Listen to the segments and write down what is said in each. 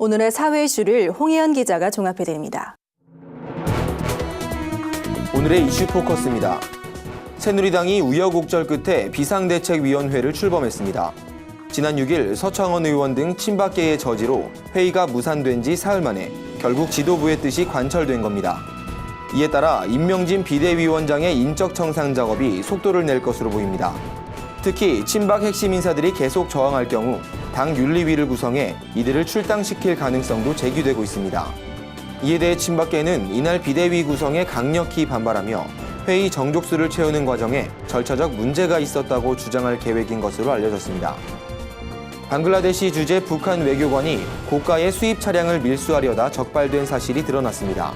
오늘의 사회 이슈를 홍혜연 기자가 종합해드립니다. 오늘의 이슈 포커스입니다. 새누리당이 우여곡절 끝에 비상대책위원회를 출범했습니다. 지난 6일 서창원 의원 등 친박계의 저지로 회의가 무산된 지 사흘 만에 결국 지도부의 뜻이 관철된 겁니다. 이에 따라 임명진 비대위원장의 인적 청산 작업이 속도를 낼 것으로 보입니다. 특히 친박 핵심 인사들이 계속 저항할 경우 당 윤리위를 구성해 이들을 출당시킬 가능성도 제기되고 있습니다. 이에 대해 친박계는 이날 비대위 구성에 강력히 반발하며 회의 정족수를 채우는 과정에 절차적 문제가 있었다고 주장할 계획인 것으로 알려졌습니다. 방글라데시 주재 북한 외교관이 고가의 수입 차량을 밀수하려다 적발된 사실이 드러났습니다.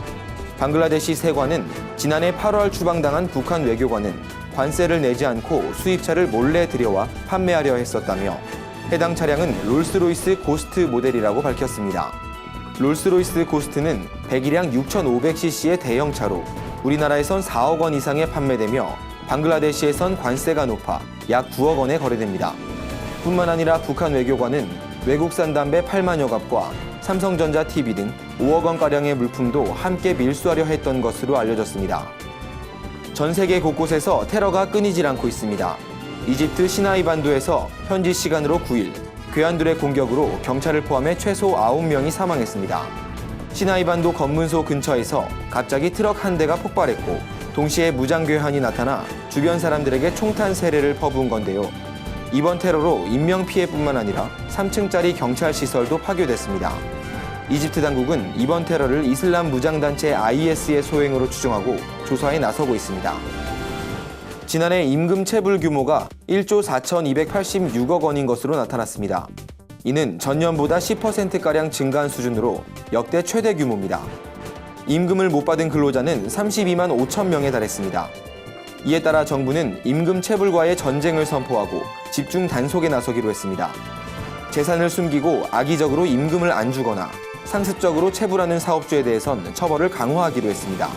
방글라데시 세관은 지난해 8월 추방당한 북한 외교관은 관세를 내지 않고 수입차를 몰래 들여와 판매하려 했었다며 해당 차량은 롤스로이스 고스트 모델이라고 밝혔습니다. 롤스로이스 고스트는 배기량 6,500cc의 대형차로 우리나라에선 4억 원 이상에 판매되며 방글라데시에선 관세가 높아 약 9억 원에 거래됩니다. 뿐만 아니라 북한 외교관은 외국산 담배 8만여 갑과 삼성전자 TV 등 5억 원가량의 물품도 함께 밀수하려 했던 것으로 알려졌습니다. 전 세계 곳곳에서 테러가 끊이질 않고 있습니다. 이집트 시나이 반도에서 현지 시간으로 9일 괴한들의 공격으로 경찰을 포함해 최소 9명이 사망했습니다. 시나이 반도 검문소 근처에서 갑자기 트럭 한 대가 폭발했고 동시에 무장괴한이 나타나 주변 사람들에게 총탄 세례를 퍼부은 건데요. 이번 테러로 인명피해뿐만 아니라 3층짜리 경찰 시설도 파괴됐습니다. 이집트 당국은 이번 테러를 이슬람 무장단체 IS의 소행으로 추정하고 조사에 나서고 있습니다. 지난해 임금 체불 규모가 1조 4,286억 원인 것으로 나타났습니다. 이는 전년보다 10%가량 증가한 수준으로 역대 최대 규모입니다. 임금을 못 받은 근로자는 32만 5천 명에 달했습니다. 이에 따라 정부는 임금 체불과의 전쟁을 선포하고 집중 단속에 나서기로 했습니다. 재산을 숨기고 악의적으로 임금을 안 주거나 상습적으로 체불하는 사업주에 대해선 처벌을 강화하기로 했습니다.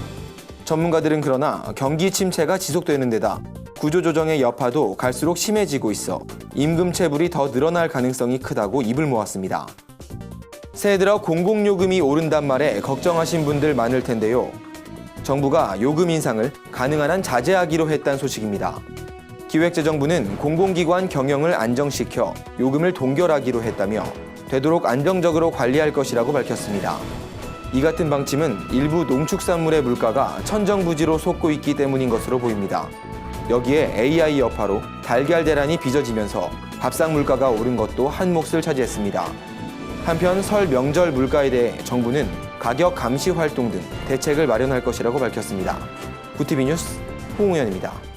전문가들은 그러나 경기 침체가 지속되는 데다 구조조정의 여파도 갈수록 심해지고 있어 임금 체불이 더 늘어날 가능성이 크다고 입을 모았습니다. 새해 들어 공공요금이 오른단 말에 걱정하신 분들 많을 텐데요. 정부가 요금 인상을 가능한 한 자제하기로 했다는 소식입니다. 기획재정부는 공공기관 경영을 안정시켜 요금을 동결하기로 했다며 되도록 안정적으로 관리할 것이라고 밝혔습니다. 이 같은 방침은 일부 농축산물의 물가가 천정부지로 솟고 있기 때문인 것으로 보입니다. 여기에 AI 여파로 달걀 대란이 빚어지면서 밥상 물가가 오른 것도 한 몫을 차지했습니다. 한편 설 명절 물가에 대해 정부는 가격 감시 활동 등 대책을 마련할 것이라고 밝혔습니다. 구티비 뉴스 홍우현입니다.